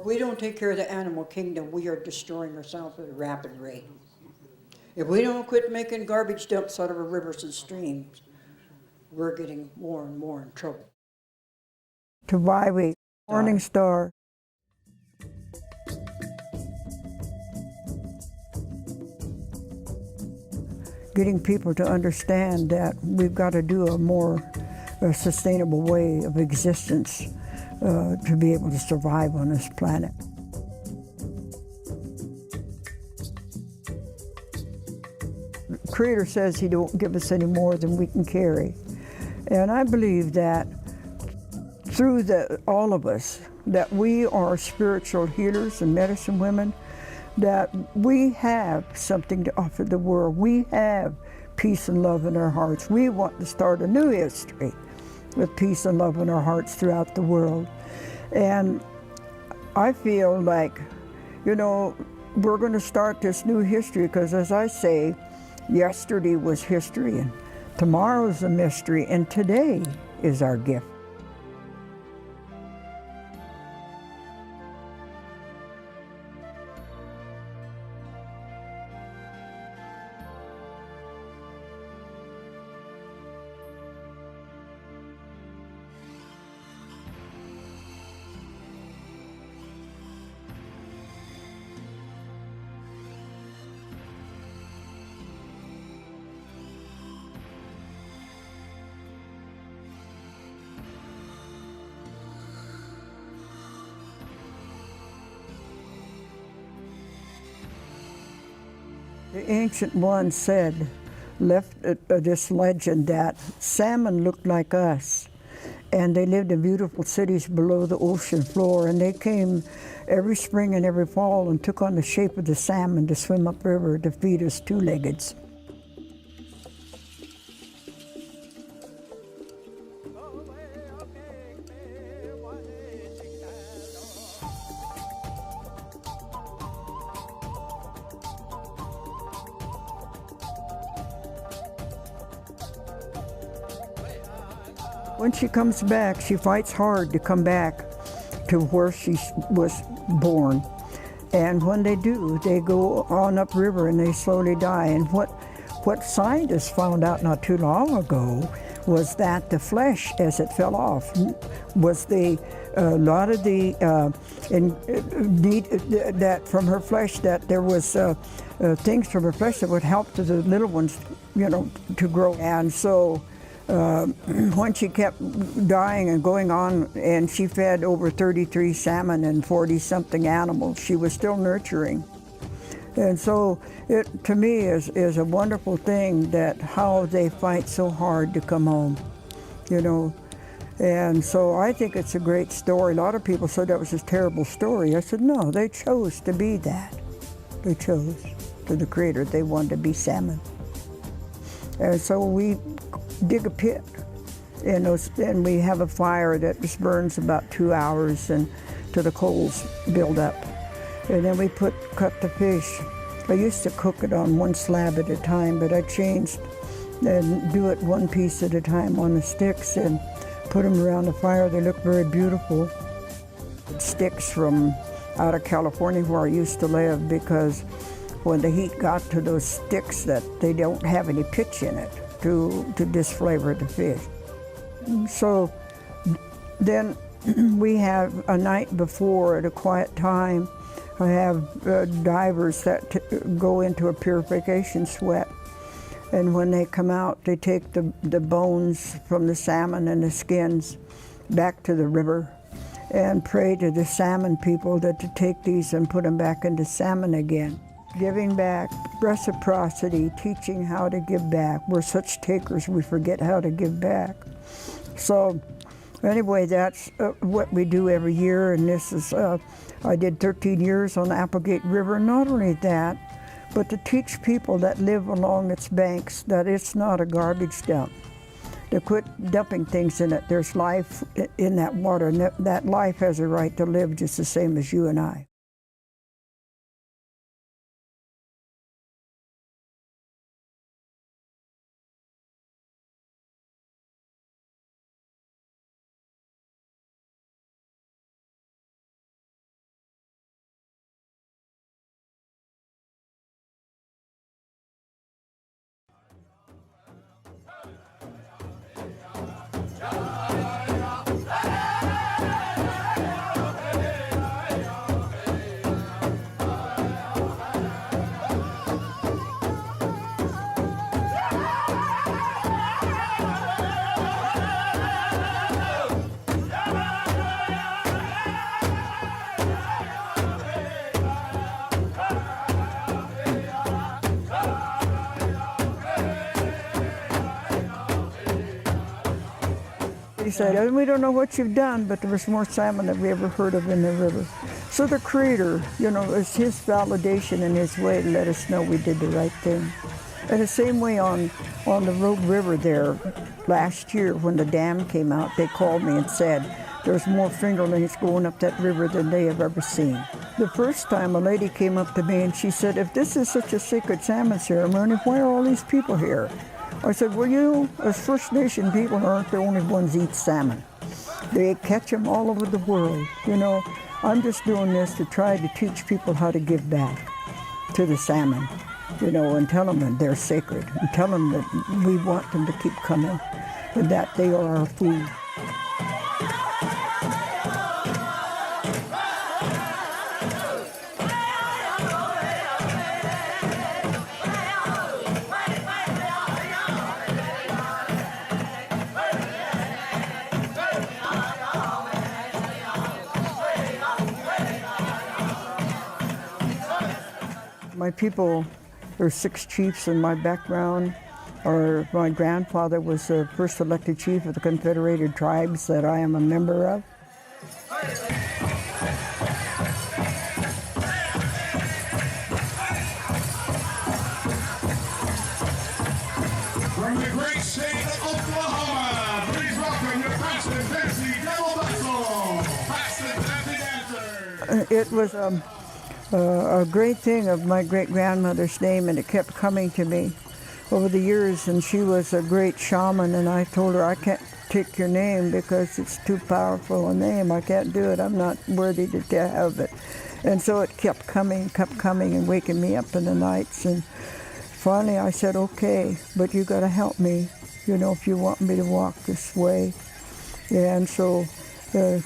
If we don't take care of the animal kingdom, we are destroying ourselves at a rapid rate. If we don't quit making garbage dumps out of our rivers and streams, we're getting more and more in trouble. Taowhywee, Morning Star. Getting people to understand that we've got to do a more sustainable way of existence to be able to survive on this planet. The Creator says He don't give us any more than we can carry. And I believe that through all of us, that we are spiritual healers and medicine women, that we have something to offer the world. We have peace and love in our hearts. We want to start a new history with peace and love in our hearts throughout the world. And I feel like, you know, we're going to start this new history because, as I say, yesterday was history and tomorrow's a mystery and today is our gift. The ancient ones said, left this legend that salmon looked like us, and they lived in beautiful cities below the ocean floor, and they came every spring and every fall and took on the shape of the salmon to swim upriver to feed us two-leggeds. When she comes back, she fights hard to come back to where she was born. And when they do, they go on upriver and they slowly die. And what scientists found out not too long ago was that the flesh, as it fell off, was a lot of the that from her flesh, that there was things from her flesh that would help to the little ones, you know, to grow. And so when she kept dying and going on, and she fed over 33 salmon and 40-something animals, she was still nurturing. And so it, to me, is a wonderful thing that how they fight so hard to come home, you know. And so I think it's a great story. A lot of people said that was a terrible story. I said, no, they chose to be that. They chose to the Creator. They wanted to be salmon. And so we dig a pit, and we have a fire that just burns about 2 hours and till the coals build up. And then we cut the fish. I used to cook it on one slab at a time, but I changed and do it one piece at a time on the sticks and put them around the fire. They look very beautiful. Sticks from out of California where I used to live, because when the heat got to those sticks, that they don't have any pitch in it to disflavor the fish. So then we have a night before at a quiet time, I have divers that go into a purification sweat. And when they come out, they take the bones from the salmon and the skins back to the river and pray to the salmon people that to take these and put them back into salmon again. Giving back, reciprocity, teaching how to give back. We're such takers, we forget how to give back. So anyway, that's what we do every year, and this is, I did 13 years on the Applegate River. Not only that, but to teach people that live along its banks that it's not a garbage dump. To quit dumping things in it. There's life in that water, and that life has a right to live just the same as you and I. said, we don't know what you've done, but there was more salmon than we ever heard of in the river. So the Creator, it's His validation in His way to let us know we did the right thing. And the same way on the Rogue River there, last year when the dam came out, they called me and said, there's more fingerlings going up that river than they have ever seen. The first time a lady came up to me and she said, if this is such a sacred salmon ceremony, why are all these people here? I said, well, as First Nation people aren't the only ones eat salmon. They catch them all over the world. I'm just doing this to try to teach people how to give back to the salmon, and tell them that they're sacred, and tell them that we want them to keep coming, and that they are our food. My people, there's 6 chiefs in my background. My grandfather was the first elected chief of the Confederated tribes that I am a member of. From the great state of Oklahoma, please welcome your Pastor Betsy Devil Vessel, Pastor Betsy Dancer. It was a great thing of my great-grandmother's name, and it kept coming to me over the years, and she was a great shaman, and I told her, I can't take your name because it's too powerful a name. I can't do it. I'm not worthy to have it. And so it kept coming and waking me up in the nights, and finally I said, okay, but you got to help me, if you want me to walk this way. And so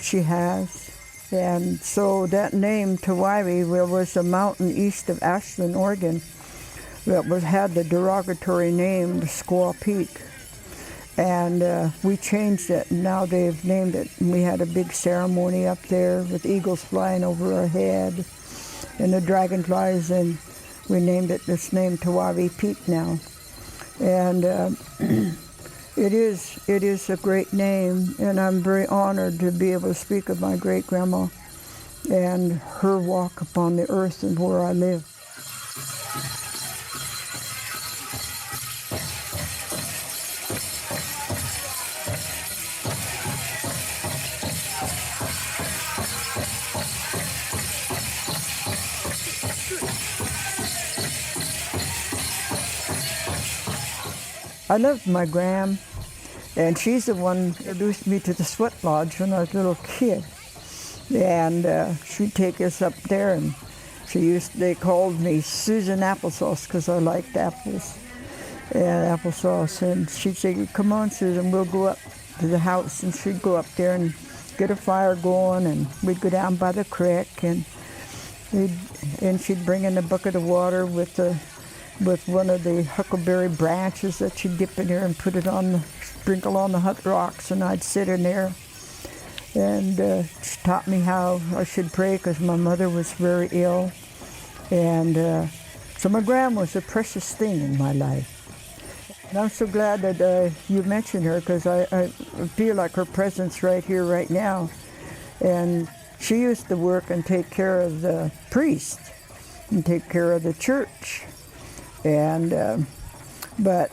she has. And so that name, Taowhywee, was a mountain east of Ashland, Oregon, that had the derogatory name, the Squaw Peak. And we changed it, and now they've named it. And we had a big ceremony up there with eagles flying over our head and the dragonflies, and we named it this name, Taowhywee Peak now. And it is a great name, and I'm very honored to be able to speak of my great-grandma and her walk upon the earth and where I live. I loved my gram, and she's the one who introduced me to the sweat lodge when I was a little kid. And she'd take us up there, and they called me Susan Applesauce because I liked apples and applesauce. And she'd say, come on, Susan, we'll go up to the house. And she'd go up there and get a fire going, and we'd go down by the creek, and she'd bring in a bucket of water with one of the huckleberry branches that she'd dip in there and sprinkle on the hot rocks, and I'd sit in there. And she taught me how I should pray because my mother was very ill. And so my grandma was a precious thing in my life. And I'm so glad that you mentioned her, because I feel like her presence right here, right now. And she used to work and take care of the priest and take care of the church. And but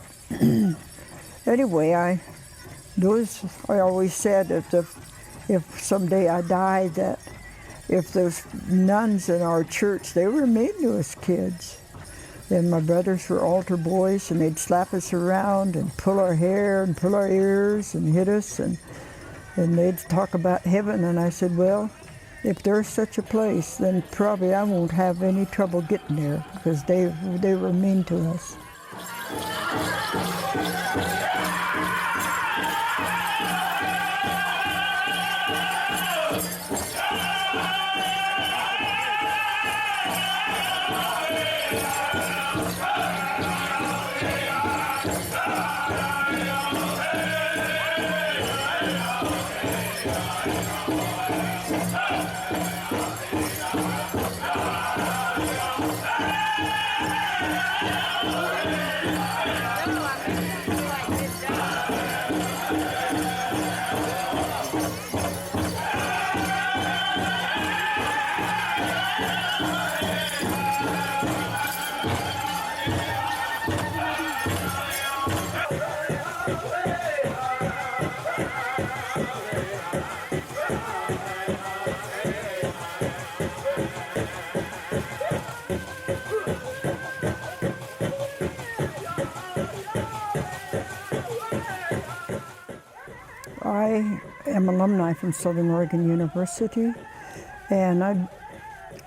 anyway, I always said that if someday I die, that if those nuns in our church, they were mean to us kids. And my brothers were altar boys, and they'd slap us around and pull our hair and pull our ears and hit us, and they'd talk about heaven. And I said, well, if there's such a place, then probably I won't have any trouble getting there, because they were mean to us. I am alumni from Southern Oregon University, and I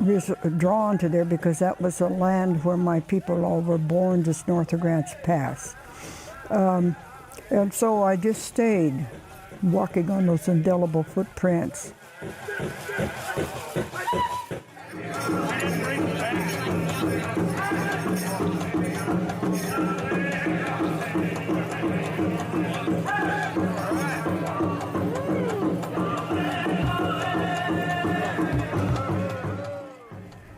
was drawn to there because that was a land where my people all were born just north of Grants Pass. And so I just stayed walking on those indelible footprints.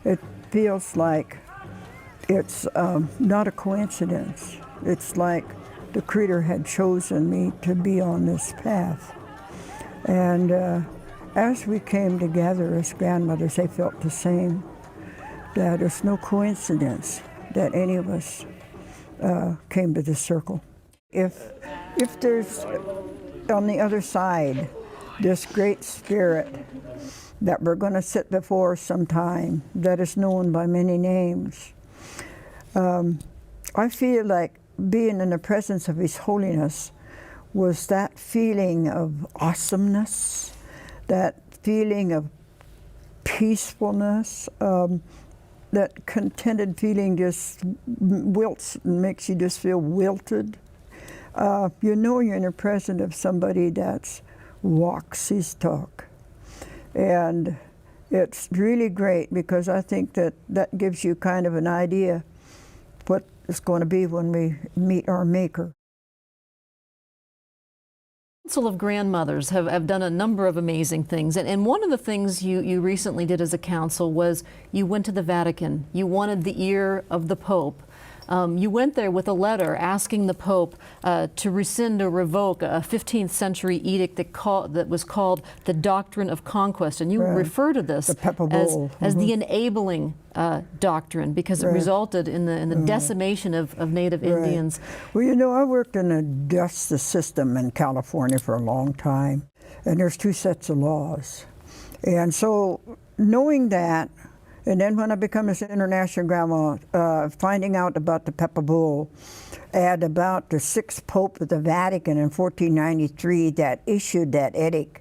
It feels like it's not a coincidence. It's like the Creator had chosen me to be on this path. And as we came together as grandmothers, they felt the same, that it's no coincidence that any of us came to this circle. If there's on the other side this great spirit that we're going to sit before sometime that is known by many names, I feel like being in the presence of His Holiness was that feeling of awesomeness, that feeling of peacefulness, that contented feeling just wilts and makes you just feel wilted. You know you're in the presence of somebody that's walks his talk. And it's really great because I think that that gives you kind of an idea what it's going to be when we meet our Maker. Council of Grandmothers have done a number of amazing things, and one of the things you recently did as a council was you went to the Vatican. You wanted the ear of the Pope. You went there with a letter asking the Pope to rescind or revoke a 15th century edict that was called the Doctrine of Conquest, and you refer to this as the enabling doctrine because it resulted in the decimation of Native Indians. Well, you know, I worked in the justice system in California for a long time, and there's two sets of laws. And so knowing that, and then when I became an international grandma, finding out about the Pepper Bull and about the sixth Pope of the Vatican in 1493 that issued that edict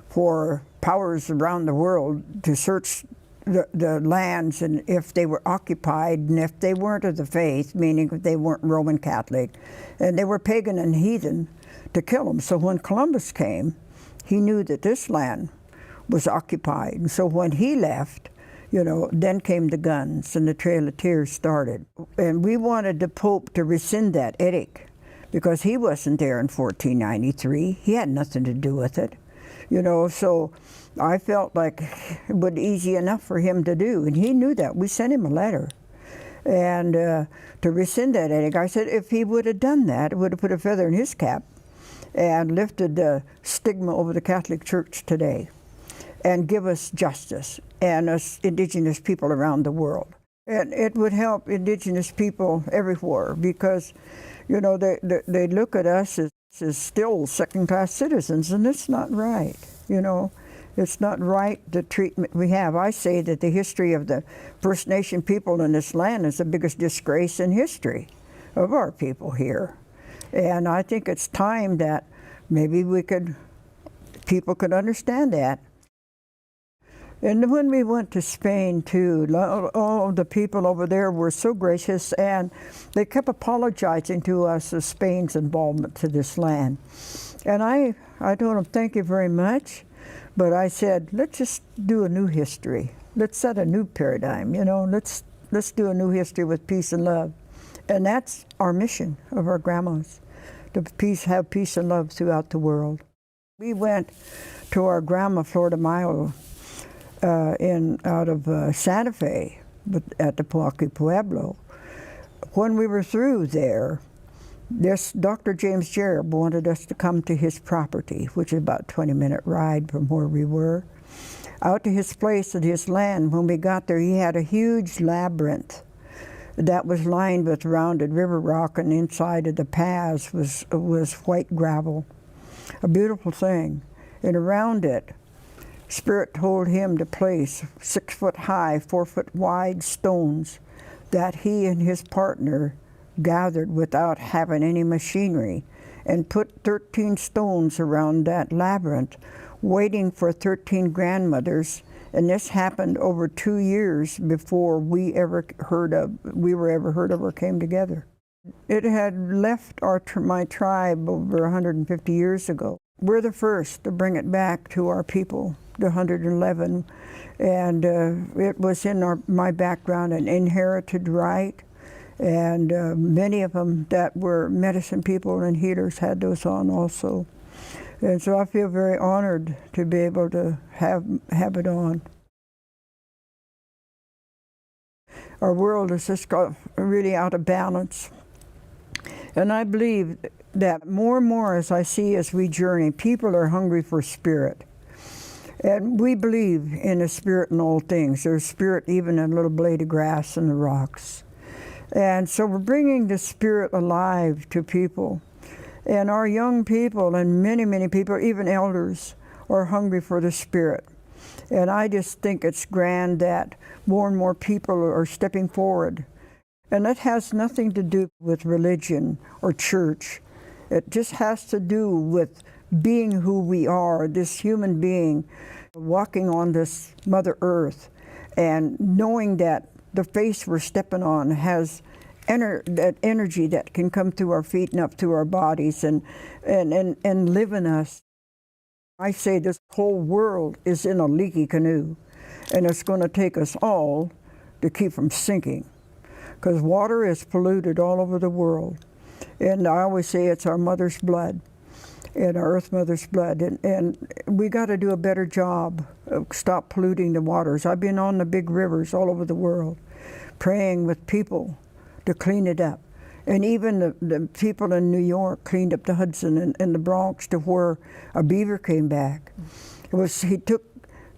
for powers around the world to search the lands and if they were occupied and if they weren't of the faith, meaning if they weren't Roman Catholic, and they were pagan and heathen, to kill them. So when Columbus came, he knew that this land was occupied. And so when he left, you know, then came the guns and the Trail of Tears started. And we wanted the Pope to rescind that edict because he wasn't there in 1493. He had nothing to do with it. You know, so I felt like it would be easy enough for him to do. And he knew that. We sent him a letter. And to rescind that edict, I said if he would have done that, it would have put a feather in his cap and lifted the stigma over the Catholic Church today and give us justice and us Indigenous people around the world. And it would help Indigenous people everywhere because, you know, they look at us as still second-class citizens, and it's not right, you know. It's not right, the treatment we have. I say that the history of the First Nation people in this land is the biggest disgrace in history of our people here. And I think it's time that maybe people could understand that. And when we went to Spain too, all the people over there were so gracious, and they kept apologizing to us of Spain's involvement to this land. And I told them, thank you very much, but I said, let's just do a new history. Let's set a new paradigm, you know, let's do a new history with peace and love. And that's our mission of our grandmas, to have peace and love throughout the world. We went to our grandma, Flor de Mayo, out of Santa Fe, but at the Poaki Pueblo. When we were through there, this Dr. James Jereb wanted us to come to his property, which is about a 20-minute ride from where we were. out to his place at his land. When we got there, he had a huge labyrinth that was lined with rounded river rock, and inside of the paths was white gravel. A beautiful thing. And around it, Spirit told him to place 6 foot high, 4 foot wide stones that he and his partner gathered without having any machinery, and put 13 stones around that labyrinth, waiting for 13 grandmothers. And this happened over 2 years before we were ever heard of or came together. It had left my tribe over 150 years ago. We're the first to bring it back to our people, the 111, and it was in my background an inherited right, and many of them that were medicine people and healers had those on also. And so I feel very honored to be able to have it on. Our world is just got really out of balance. And I believe that more and more as we journey, people are hungry for spirit. And we believe in a spirit in all things. There's spirit even in a little blade of grass in the rocks. And so we're bringing the spirit alive to people. And our young people and many, many people, even elders, are hungry for the spirit. And I just think it's grand that more and more people are stepping forward. And that has nothing to do with religion or church. It just has to do with being who we are, this human being, walking on this Mother Earth, and knowing that the face we're stepping on has that energy that can come through our feet and up through our bodies and live in us. I say this whole world is in a leaky canoe, and it's going to take us all to keep from sinking, because water is polluted all over the world. And I always say it's our mother's blood, and our Earth Mother's blood, and we got to do a better job of stop polluting the waters. I've been on the big rivers all over the world, praying with people to clean it up. And even the people in New York cleaned up the Hudson and the Bronx to where a beaver came back. He took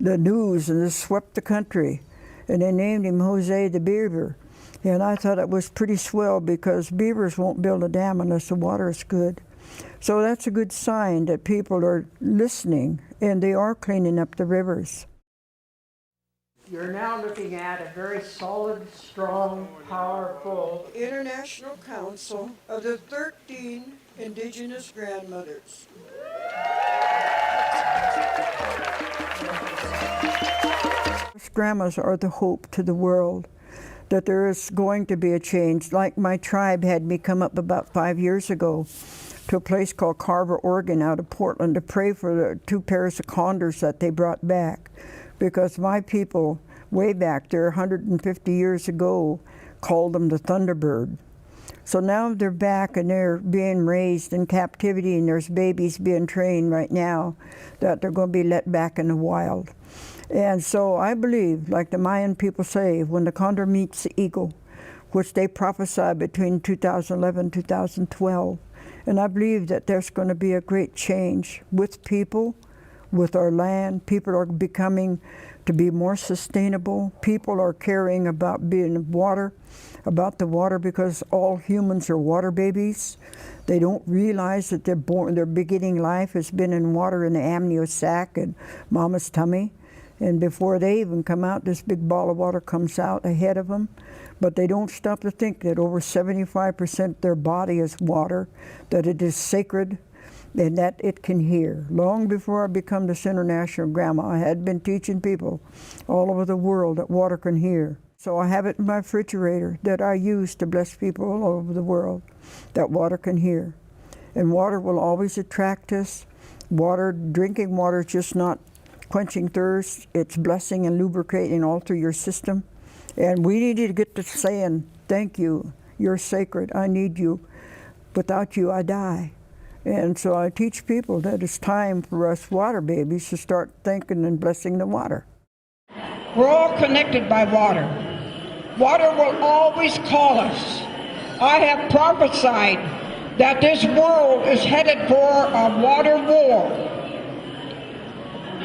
the news and just swept the country, and they named him Jose the Beaver. And I thought it was pretty swell, because beavers won't build a dam unless the water is good. So that's a good sign that people are listening, and they are cleaning up the rivers. You're now looking at a very solid, strong, powerful International Council of the 13 Indigenous Grandmothers. Grandmas are the hope to the world, that there is going to be a change. Like my tribe had me come up about 5 years ago to a place called Carver, Oregon, out of Portland, to pray for the 2 pairs of condors that they brought back. Because my people, way back there, 150 years ago, called them the Thunderbird. So now they're back and they're being raised in captivity, and there's babies being trained right now that they're going to be let back in the wild. And so I believe, like the Mayan people say, when the condor meets the eagle, which they prophesied between 2011 and 2012, and I believe that there's going to be a great change with people, with our land. People are becoming to be more sustainable. People are caring about about the water, because all humans are water babies. They don't realize that their beginning life has been in water in the amnio sac and mama's tummy. And before they even come out, this big ball of water comes out ahead of them. But they don't stop to think that over 75% of their body is water, that it is sacred, and that it can hear. Long before I become this international grandma, I had been teaching people all over the world that water can hear. So I have it in my refrigerator that I use to bless people all over the world, that water can hear. And water will always attract us. Drinking water is just not quenching thirst, it's blessing and lubricating all through your system. And we need to get to saying, thank you, you're sacred, I need you. Without you, I die. And so I teach people that it's time for us water babies to start thanking and blessing the water. We're all connected by water. Water will always call us. I have prophesied that this world is headed for a water war.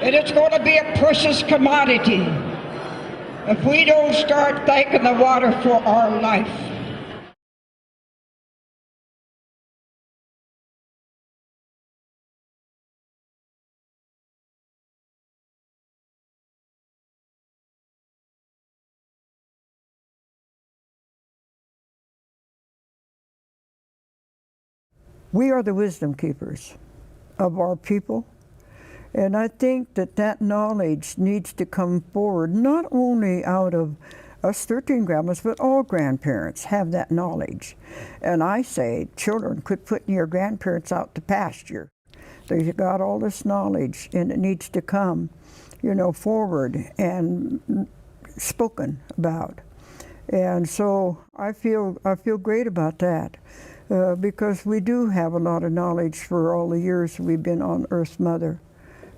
and it's going to be a precious commodity if we don't start thanking the water for our life. We are the wisdom keepers of our people, and I think that that knowledge needs to come forward not only out of us 13 grandmas, but all grandparents have that knowledge. And I say, children, quit putting your grandparents out to pasture. They've got all this knowledge, and it needs to come, you know, forward and spoken about. And so I feel great about that. Because we do have a lot of knowledge for all the years we've been on Earth's Mother,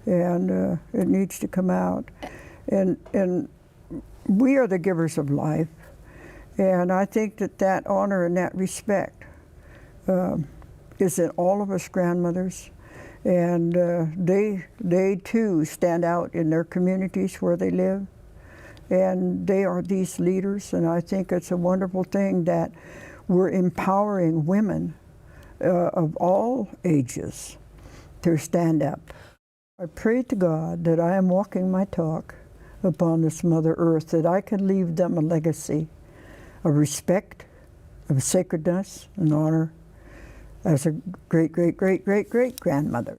and it needs to come out. And we are the givers of life, and I think that that honor and that respect is in all of us grandmothers, and they too stand out in their communities where they live, and they are these leaders, and I think it's a wonderful thing that we're empowering women of all ages to stand up. I pray to God that I am walking my talk upon this Mother Earth, that I can leave them a legacy of respect, of sacredness and honor as a great, great, great, great, great grandmother.